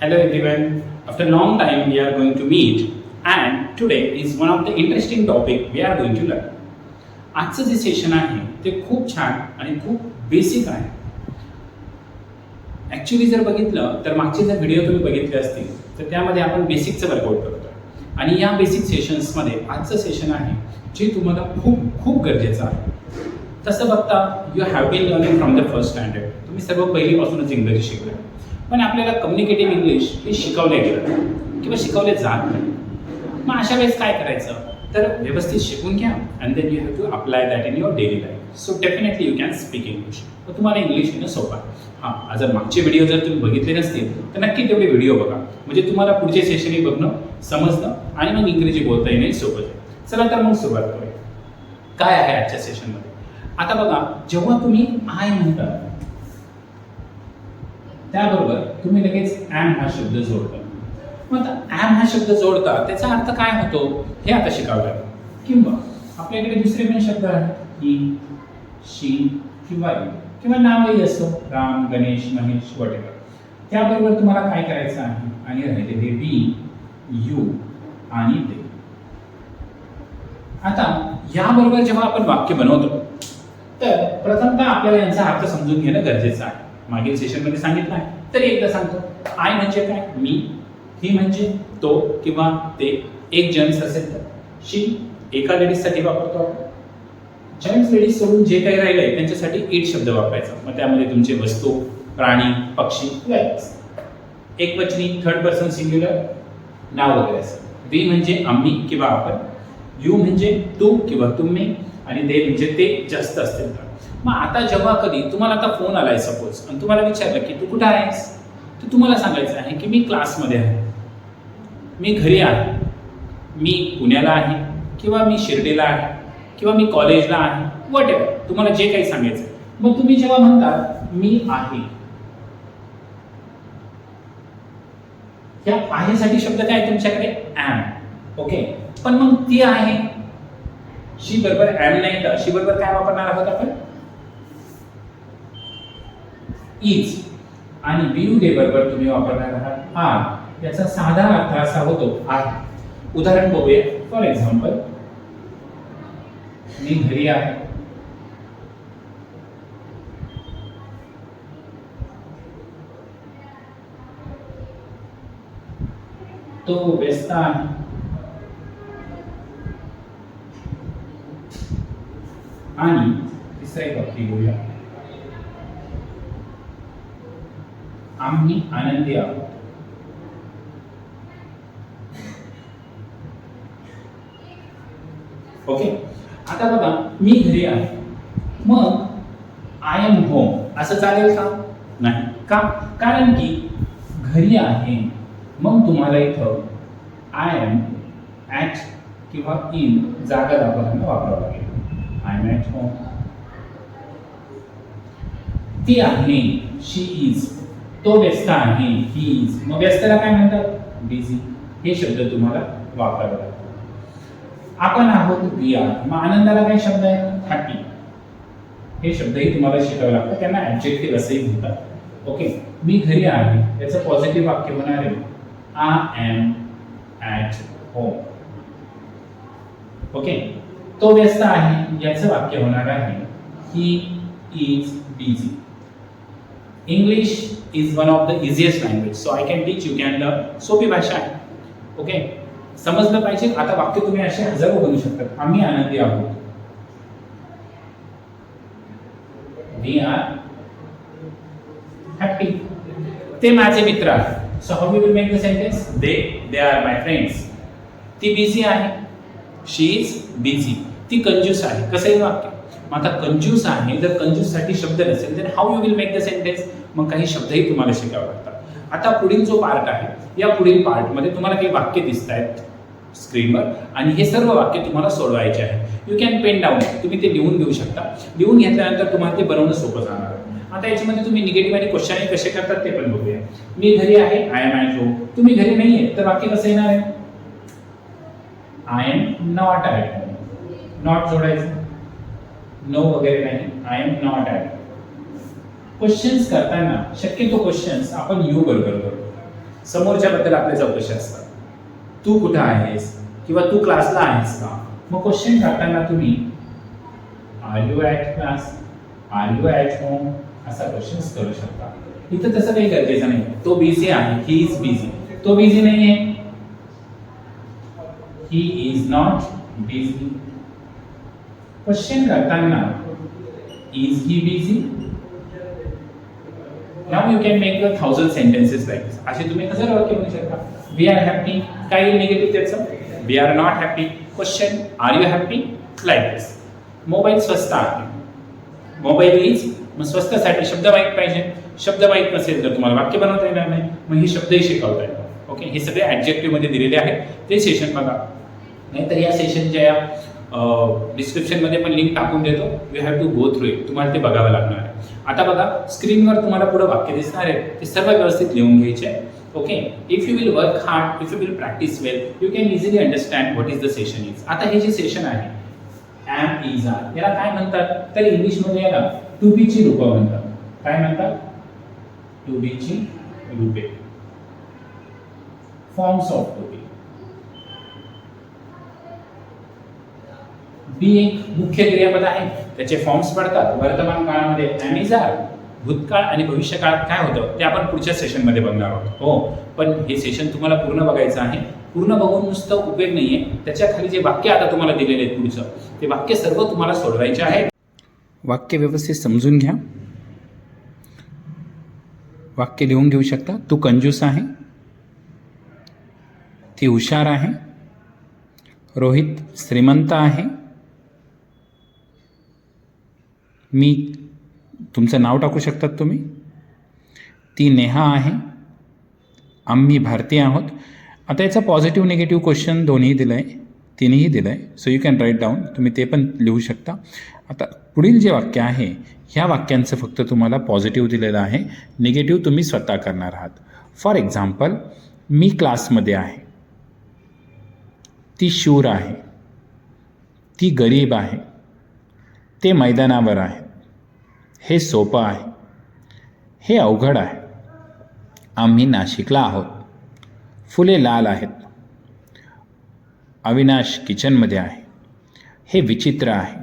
Hello everyone. After a long time we are going to meet and today is one of the interesting topic we are going to learn. आजचं जे session आहे ते खूप छान आणि खूप basic आहे. ॲक्च्युली जर बघितलं तर मागचे जर व्हिडिओ तुम्ही बघितले असतील तर त्यामध्ये आपण बेसिकचं वर्कआउट करतो आणि या बेसिक सेशन्समध्ये आजचं सेशन आहे जे तुम्हाला खूप खूप गरजेचं आहे. तसं बघता you have been learning from the first standard. तुम्ही सर्व पहिलीपासूनच इंग्रजी शिकले पण आपल्याला कम्युनिकेटिव्ह इंग्लिश हे शिकवले गेलं किंवा शिकवले जात नाही. मग अशा वेळेस काय करायचं तर व्यवस्थित शिकून घ्या and then you have to apply that in your daily life. So definitely you can speak English. तर तुम्हाला इंग्लिश येणं सोपं आहे. हां, जर मागचे व्हिडिओ जर तुम्ही बघितले नसतील तर नक्की तेवढे व्हिडिओ बघा म्हणजे तुम्हाला पुढचे सेशनही बघणं समजणं आणि मग इंग्रजी बोलता येणे सोपं जाईल. चला तर मग सुरुवात करूया. काय आहे आजच्या सेशनमध्ये. आता बघा, जेव्हा तुम्ही आय म्हणता त्याबरोबर तुम्ही लगेच ॲम हा शब्द जोडता. मग आता ॲम हा शब्द जोडता त्याचा अर्थ काय होतो हे आता शिकावं लागेल. किंवा आपल्याकडे दुसरे पण शब्द आहेत ही, शी किंवा यू किंवा नावही असतो राम, गणेश, महेश, वॉटेवर. त्याबरोबर तुम्हाला काय करायचं आहे आणि राहिलेले वी, यू आणि ते. आता याबरोबर जेव्हा आपण वाक्य बनवतो तर प्रथमतः आपल्याला यांचा अर्थ समजून घेणं गरजेचं आहे. मागील सेशनमध्ये सांगितलं आहे तरी एकदा सांगतो. आय म्हणजे काय? मी. ही म्हणजे तो किंवा ते, एक जेंट्स असेल तर. शी एका लेडीजसाठी वापरतो आपण. जेंट्स लेडीज सोडून जे काही राहिलंय त्यांच्यासाठी इट शब्द वापरायचा. मग त्यामध्ये तुमचे वस्तू, प्राणी, पक्षी, एक वचनी थर्ड पर्सन सिंग्युलर नाव वगैरे असं. वी म्हणजे आम्ही किंवा आपण. यू म्हणजे तू किंवा तुम्ही आणि दे म्हणजे ते जास्त असतील तर. मग आता जेव्हा कधी तुम्हाला आता फोन आलाय सपोज आणि तुम्हाला विचारलं की तू कुठं आहेस तर तुम्हाला सांगायचं आहे की मी क्लासमध्ये आहे, मी घरी आहे, मी पुण्याला आहे किंवा मी शिर्डीला आहे किंवा मी कॉलेजला आहे, व्हॉटएव्हर तुम्हाला जे काही सांगायचं. मग तुम्ही जेव्हा म्हणता मी आहे, या आहेसाठी शब्द काय तुमच्याकडे ॲम. ओके, पण मग ती आहे शी बरोबर ॲम नाही तर शी बरोबर काय वापरणार आहोत आपण? इज. आणि बी डे बरोबर तुम्ही वापरणार आहात आर. याचा साधा अर्थ असा होतो आहे. उदाहरण बघूया. फॉर एक्झाम्पल, मी घरी आहे, तो व्यस्त आहे, आणि तिसरा एक वाक्य घेऊया, आम्ही आनंदी आहोत. ओके, आता बघा मी घरी आहे, मग आय एम होम असं चालेल का? नाही. का? कारण की घरी आहे मग तुम्हाला इथं आय एम, ॲट किंवा इन जागा दाखवताना वापरावं लागेल. I am at home. ती आहे, शी इज. तो व्यस्त आहे, ही इज. मग व्यस्तला काय म्हणतात? बिझी. हे शब्द तुम्हाला वापरावे लागतात. आपण आहोत, वी आर. मग आनंदाला काय शब्द आहे? हॅपी. हे शब्दही तुम्हाला शिकावे लागतात. त्यांना ॲडजेक्टिव्ह असंही म्हणतात. ओके, मी घरी आहे याचं पॉझिटिव्ह वाक्य होणार आहे I am at home. Okay, तो व्यस्त आहे याचं वाक्य होणार आहे he is busy. English is one of the easiest language so I can teach, you can learn. सोपी भाषा आहे. ओके, समजलं पाहिजे. आता वाक्य तुम्ही असे हजारो बनवू शकतात. आम्ही आनंदी आहोत, वी आर हॅपी. ते माझे मित्र आहेत, so how we will make the sentence? They are my friends. ती बिझी आहे, शी इज बिझी. ती कंजूस आहे. कसं आहे वाक्य? मग आता कंजूस आहे, जर कंजूस साठी शब्द नसेल तर how you will make the sentence? मग काही शब्दही तुम्हाला शिकावे लागतात. आता पुढील जो पार्ट आहे या पुढील पार्टमध्ये तुम्हाला काही वाक्य दिसत आहेत स्क्रीनवर आणि हे सर्व वाक्य तुम्हाला सोडवायचे आहे. यू कॅन पेन डाऊन, तुम्ही ते लिहून घेऊ शकता. लिहून घेतल्यानंतर तुम्हाला ते बनवणं सोपं जाणार आहे. आता याच्यामध्ये तुम्ही निगेटिव्ह आणि क्वेश्चन कसे करतात ते पण बघूया. मी घरी आहे, आय एम ॲट होम. तुम्ही घरी नाही आहे तर वाक्य कसं येणार आहे? I am not at home. Not जोडायचं, नो वगैरे नाही. I am not at. Questions करताना शक्यतो क्वेश्चन्स आपण यू बरोबर करतो. समोरच्याबद्दल आपल्या चौकशी असतात. तू कुठं आहेस किंवा तू क्लासला आहेस का. मग क्वेश्चन करताना तुम्ही are you at class, are you at home असा क्वेश्चन करू शकता. इथं तसं काही गरजेचं नाही. तो बिझी आहे, ही इज बिझी. तो बिझी नाही आहे, he is not busy. Question करताना is he busy. Now you can make 1,000 sentences like this. असे तुम्ही 1000 वाक्य बनवू शकता. We are happy. काय येईल निगेटिव्ह त्याचं? We are not happy. Question, are you happy? Like this. Mobile स्वस्त आहे. मोबाईल इज, मग स्वस्तासाठी शब्द माहीत पाहिजे. शब्द माहीत नसेल तर तुम्हाला वाक्य बनवता येणार नाही. मग हे शब्दही शिकवता येतात. ओके, हे सगळे ॲडजेक्टिव्ह मध्ये दिलेले आहेत. ते सेशन बघा. नाहीतर या सेशनच्या डिस्क्रिप्शनमध्ये पण लिंक टाकून देतो. You have to go through it. तुम्हाला ते बघावं लागणार आहे. आता बघा, स्क्रीनवर तुम्हाला पुढे वाक्य दिसणार आहे, ते सर्व व्यवस्थित लिहून घ्यायचे. Okay, if you will work hard, if you will practice well, you can easily understand what is the session is. आता हे जे सेशन आहे एम इज आर, याला काय म्हणतात? तर इंग्लिशमध्ये याला टू बी ची रूपं म्हणतात. काय म्हणतात? टू बी ची रूपे, फॉर्म्स ऑफ टू बी. बी एक मुख्य क्रियापद आहे, त्याचे फॉर्म्स पडतात. वर्तमान काळामध्ये एम इज आर, भूतकाळ आणि भविष्य काळात काय होतं ते आपण पुढच्या सेशनमध्ये बघणार आहोत. हो, पण हे सेशन तुम्हाला पूर्ण बघायचं आहे. पूर्ण बघून नुसतं उपयोग नाहीये, त्याच्या खाली जे वाक्य आता तुम्हाला दिलेले आहेत पुढचं, ते वाक्य सर्व तुम्हाला सोडवायचे आहे. वाक्य व्यवस्थित समजून घ्या. वाक्य लिहून घेऊ शकता. तू कंजूस आहे, ती हुशार आहे, रोहित श्रीमंत आहे, मी, तुमचं नाव टाकू शकतात तुम्ही, ती नेहा आहे, आम्ही भारतीय आहोत. आता याचा पॉझिटिव्ह निगेटिव्ह क्वेश्चन दोन्ही दिलं आहे, तिन्ही दिलं आहे. So you can right down. तुम्ही ते पण लिहू शकता. आता पुढील जे वाक्य आहे, ह्या वाक्यांचं फक्त तुम्हाला पॉझिटिव्ह दिलेलं आहे, निगेटिव्ह तुम्ही स्वतः करणार आहात. फॉर एक्झाम्पल, मी क्लासमध्ये आहे, ती शूर आहे, ती गरीब आहे, ते मैदानावर आहे, हे सोपं आहे, हे अवघड आहे, आम्ही नाशिकला आहोत, फुले लाल आहेत, अविनाश किचनमध्ये आहे, हे विचित्र आहे.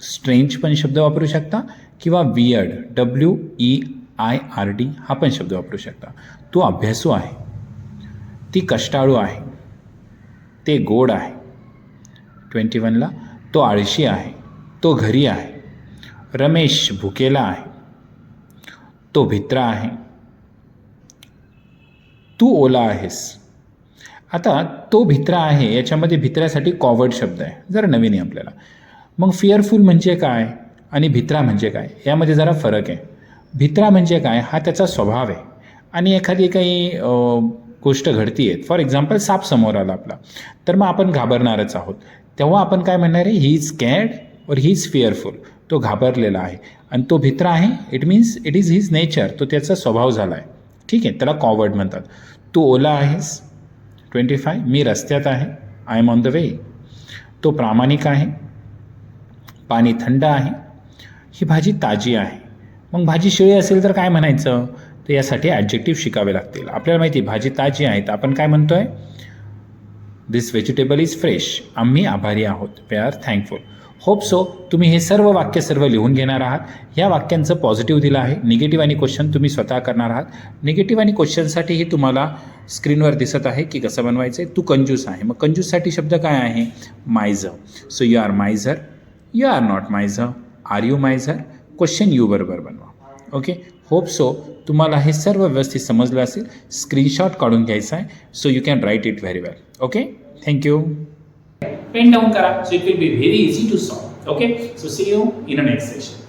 स्ट्रेंज पण शब्द वापरू शकता किंवा वियर्ड, WEIRD हा पण शब्द वापरू शकता. तो अभ्यासू आहे, ती कष्टाळू आहे, ते गोड आहे. 21ला, तो आळशी आहे, तो घरी आहे, रमेश भुकेला आहे, तो भित्रा आहे, तू ओला आहेस. आता तो भित्रा आहे, याच्यामध्ये भित्र्यासाठी कॉवर्ड शब्द आहे, जरा नवीन आहे आपल्याला. मग फिअरफुल म्हणजे काय आणि भित्रा म्हणजे काय, यामध्ये जरा फरक आहे. भित्रा म्हणजे काय, हा त्याचा स्वभाव आहे आणि एखादी काही गोष्ट घडती आहे. फॉर एक्झाम्पल, साप समोर आला आपला, तर मग आपण घाबरणारच आहोत. तेव्हा आपण काय म्हणणार आहे, ही इज स्कॅर्ड और ही इज फिअरफुल. तो घाबरलेला आहे. आणि तो भित्रा आहे, it means it is his nature, तो त्याचा स्वभाव झाला आहे. ठीक आहे, त्याला कॉवर्ड म्हणतात. तू ओला आहेस. 25, मी रस्त्यात आहे, I am on the way. तो प्रामाणिक आहे, पाणी थंड आहे, ही भाजी ताजी आहे. मग भाजी शिळी असेल तर काय म्हणायचं, तर यासाठी ॲडजेक्टिव्ह शिकावे लागतील. आपल्याला माहिती आहे भाजी ताजी आहे, तर आपण काय म्हणतोय, दिस व्हेजिटेबल इज फ्रेश. आम्ही आभारी आहोत, we are thankful. Hope so तुम्ही हे सर्व वाक्य सर्व लिहून घेणार आहात. ह्या वाक्यांचं पॉझिटिव्ह दिलं आहे, निगेटिव्ह आणि क्वेश्चन तुम्ही स्वतः करणार आहात. निगेटिव्ह आणि क्वेश्चनसाठीही तुम्हाला स्क्रीनवर दिसत आहे की कसं बनवायचं आहे. तू कंजूस आहे, मग कंजूससाठी शब्द काय आहे, miser. So you are miser, you are not miser, are you miser. Question you बरोबर बनवा. ओके, होप सो तुम्हाला हे सर्व व्यवस्थित समजलं असेल. स्क्रीनशॉट काढून घ्यायचा आहे, so you can write it very well. Okay, thank you. Pen down करा, so it will be very easy to solve. Okay, so see you in a next session.